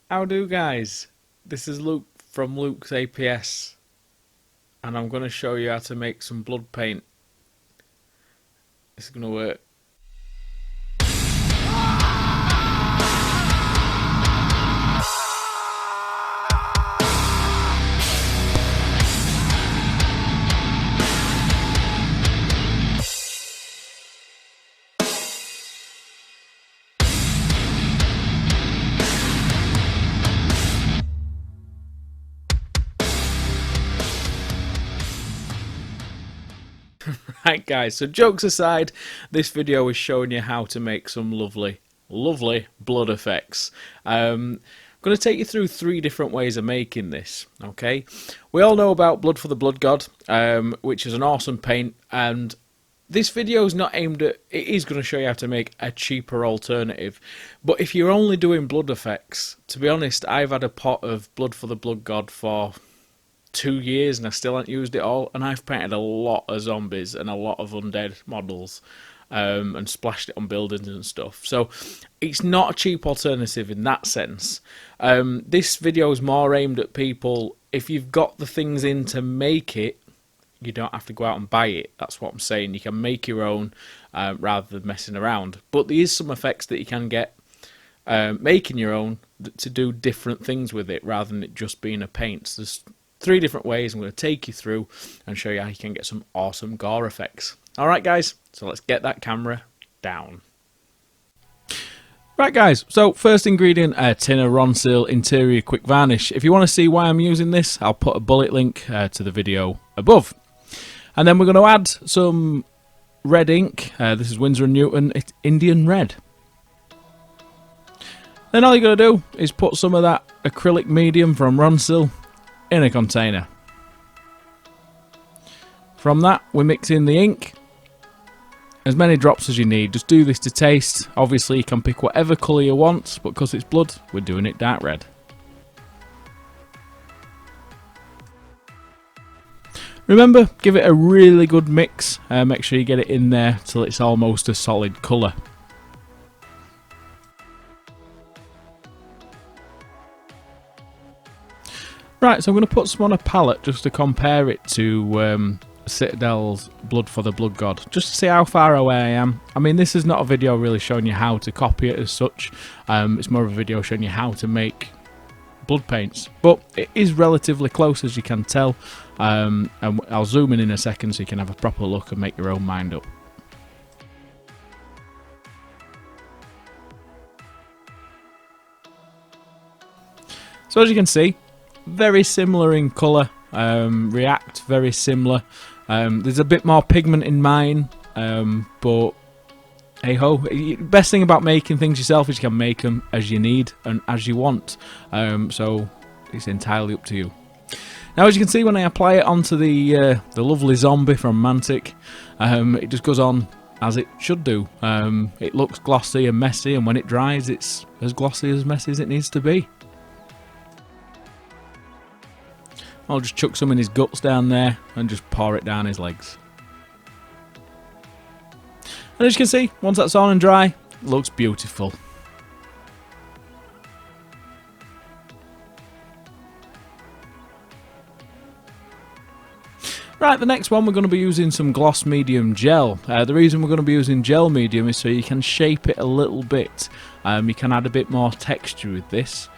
How do, guys? This is Luke from Luke's APS, and I'm going to show you how to make some blood paint. This is going to work. Right guys, so jokes aside, this video is showing you how to make some lovely blood effects. I'm going to take you through 3 different ways of making this, okay? We all know about Blood for the Blood God, which is an awesome paint, and this video is not aimed at, it is going to show you how to make a cheaper alternative, but if you're only doing blood effects, to be honest, I've had a pot of Blood for the Blood God for 2 years and I still haven't used it all, and I've painted a lot of zombies and a lot of undead models and splashed it on buildings and stuff, so it's not a cheap alternative in that sense. This video is more aimed at people, if you've got the things in to make it, you don't have to go out and buy it. That's what I'm saying. You can make your own rather than messing around, but there is some effects that you can get making your own to do different things with it rather than it just being a paint. So there's 3 different ways I'm going to take you through and show you how you can get some awesome gore effects. Alright guys, so let's get that camera down. Right guys, so first ingredient, a tin of Ronsil Interior Quick Varnish. If you want to see why I'm using this, I'll put a bullet link to the video above. And then we're going to add some red ink. This is Winsor & Newton, it's Indian Red. Then all you're going to do is put some of that acrylic medium from Ronsil in a container. From that we mix in the ink, as many drops as you need. Just do this to taste. Obviously you can pick whatever colour you want, but because it's blood we're doing it dark red. Remember, give it a really good mix, make sure you get it in there till it's almost a solid colour. Right, so I'm going to put some on a pallet just to compare it to Citadel's Blood for the Blood God, just to see how far away I am. I mean, this is not a video really showing you how to copy it as such, it's more of a video showing you how to make blood paints, but it is relatively close as you can tell, and I'll zoom in a second so you can have a proper look and make your own mind up. So as you can see, very similar in colour, react very similar. There's a bit more pigment in mine, but hey ho, best thing about making things yourself is you can make them as you need and as you want, so it's entirely up to you. Now as you can see, when I apply it onto the lovely zombie from Mantic, it just goes on as it should do. It looks glossy and messy, and when it dries it's as glossy as messy as it needs to be. I'll just chuck some in his guts down there and just pour it down his legs. And as you can see, once that's on and dry, it looks beautiful. Right, the next one we're going to be using some gloss medium gel. The reason we're going to be using gel medium is so you can shape it a little bit. You can add a bit more texture with this.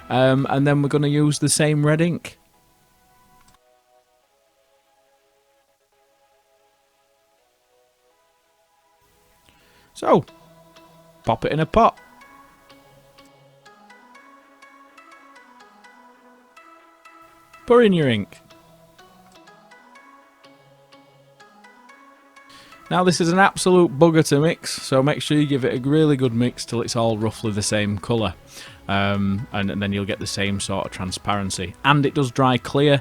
And then we're going to use the same red ink. So, pop it in a pot. Pour in your ink. Now this is an absolute bugger to mix, so make sure you give it a really good mix till it's all roughly the same colour. And then you'll get the same sort of transparency. And it does dry clear,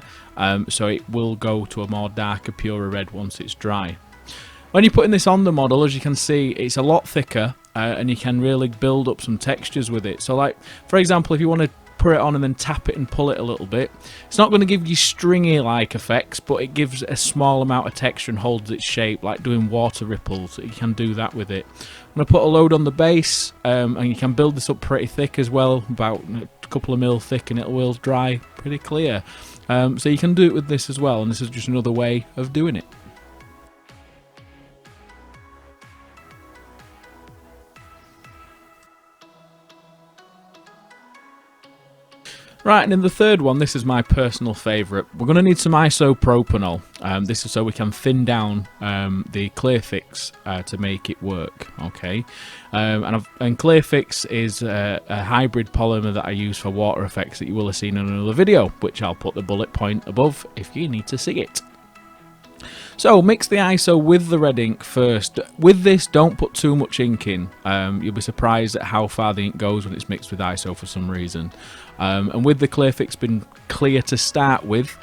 so it will go to a more darker, purer red once it's dry. When you're putting this on the model, as you can see, it's a lot thicker, and you can really build up some textures with it. So like, for example, if you want to put it on and then tap it and pull it a little bit. It's not going to give you stringy like effects, but it gives a small amount of texture and holds its shape, like doing water ripples. You can do that with it. I'm going to put a load on the base, and you can build this up pretty thick as well, about a couple of mil thick, and it will dry pretty clear. So you can do it with this as well, and this is just another way of doing it. Right, and in the third one, this is my personal favourite. We're going to need some isopropanol. This is so we can thin down the Clearfix to make it work. Okay, and Clearfix is a hybrid polymer that I use for water effects that you will have seen in another video, which I'll put the bullet point above if you need to see it. So mix the ISO with the red ink first. With this, don't put too much ink in. You'll be surprised at how far the ink goes when it's mixed with ISO for some reason. And with the Clearfix being clear to start with,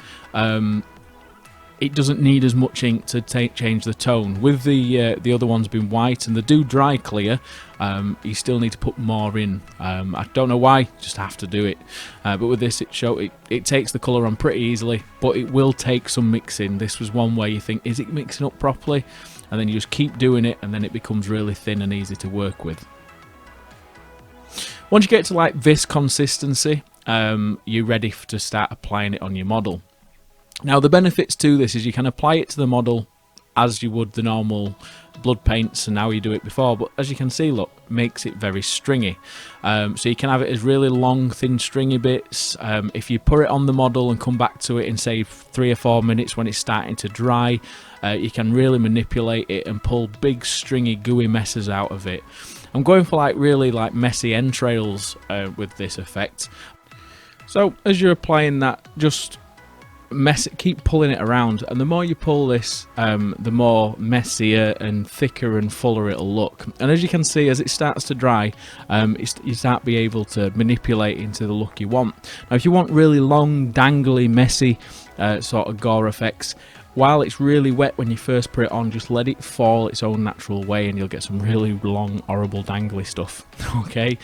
it doesn't need as much ink to change the tone. With the other ones being white and they do dry clear, you still need to put more in. I don't know why, just have to do it. But with this, it takes the colour on pretty easily, but it will take some mixing. This was one where you think, is it mixing up properly? And then you just keep doing it, and then it becomes really thin and easy to work with. Once you get to like this consistency, you're ready to start applying it on your model. Now the benefits to this is you can apply it to the model as you would the normal blood paints and how you do it before, but as you can see, look, makes it very stringy. So you can have it as really long, thin, stringy bits. If you put it on the model and come back to it in say 3 or 4 minutes when it's starting to dry, you can really manipulate it and pull big, stringy, gooey messes out of it. I'm going for like really like messy entrails with this effect. So as you're applying that, just keep pulling it around, and the more you pull this, the more messier and thicker and fuller it'll look. And as you can see, as it starts to dry, you start to be able to manipulate into the look you want. Now if you want really long, dangly, messy sort of gore effects, while it's really wet when you first put it on, just let it fall its own natural way and you'll get some really long, horrible, dangly stuff. Okay.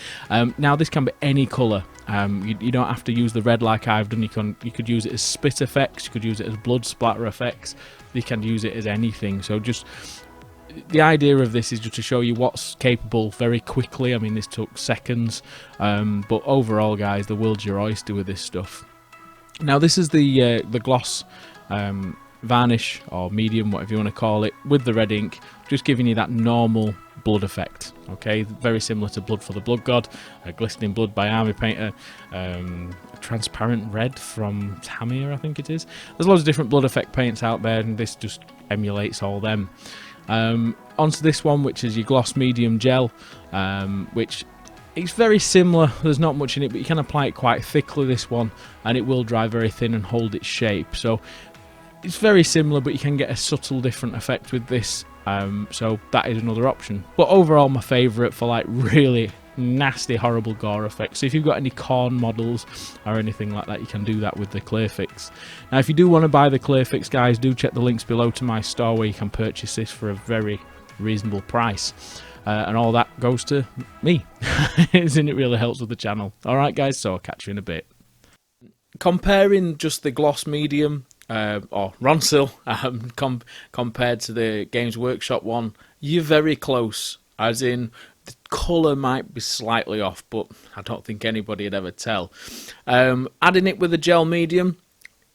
Now this can be any colour. You don't have to use the red like I've done. You could use it as spit effects, you could use it as blood splatter effects, you can use it as anything. So just the idea of this is just to show you what's capable very quickly. I mean, this took seconds, but overall guys, the world's your oyster with this stuff. Now this is the gloss varnish or medium, whatever you want to call it, with the red ink, just giving you that normal blood effect. Okay, very similar to Blood for the Blood God, Glistening Blood by Army Painter, Transparent Red from Tamia, I think it is. There's loads of different blood effect paints out there, and this just emulates all them. Onto this one, which is your gloss medium gel, which it's very similar. There's not much in it, but you can apply it quite thickly, this one, and it will dry very thin and hold its shape. So it's very similar, but you can get a subtle different effect with this. So that is another option. But overall, my favourite for like really nasty, horrible gore effects. So if you've got any corn models or anything like that, you can do that with the Clearfix. Now, if you do want to buy the Clearfix, guys, do check the links below to my store where you can purchase this for a very reasonable price. And all that goes to me, and it really helps with the channel. Alright guys, so I'll catch you in a bit. Comparing just the gloss medium or Ronsil compared to the Games Workshop one, you're very close, as in the colour might be slightly off, but I don't think anybody would ever tell. Adding it with a gel medium,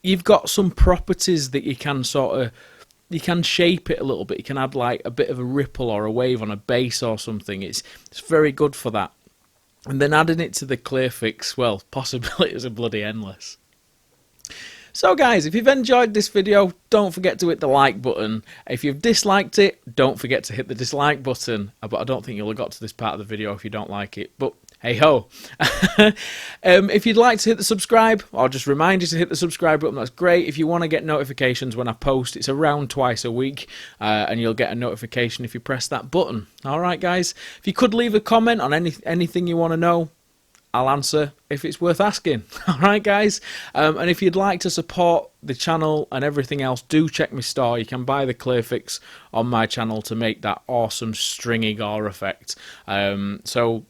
you've got some properties that you can you can shape it a little bit. You can add like a bit of a ripple or a wave on a base or something. It's very good for that. And then adding it to the Clearfix, well, possibilities are bloody endless. So guys, if you've enjoyed this video, don't forget to hit the like button. If you've disliked it, don't forget to hit the dislike button. But I don't think you'll have got to this part of the video if you don't like it. But hey ho. If you'd like to hit the subscribe, I'll just remind you to hit the subscribe button. That's great. If you want to get notifications when I post, it's around twice a week, and you'll get a notification if you press that button. Alright guys, if you could leave a comment on anything you want to know, I'll answer if it's worth asking. Alright guys, and if you'd like to support the channel and everything else, do check my store. You can buy the Clearfix on my channel to make that awesome stringy gore effect. So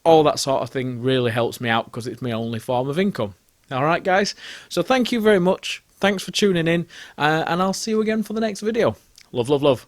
all that sort of thing really helps me out because it's my only form of income. Alright guys, so thank you very much, thanks for tuning in, and I'll see you again for the next video. Love, love, love.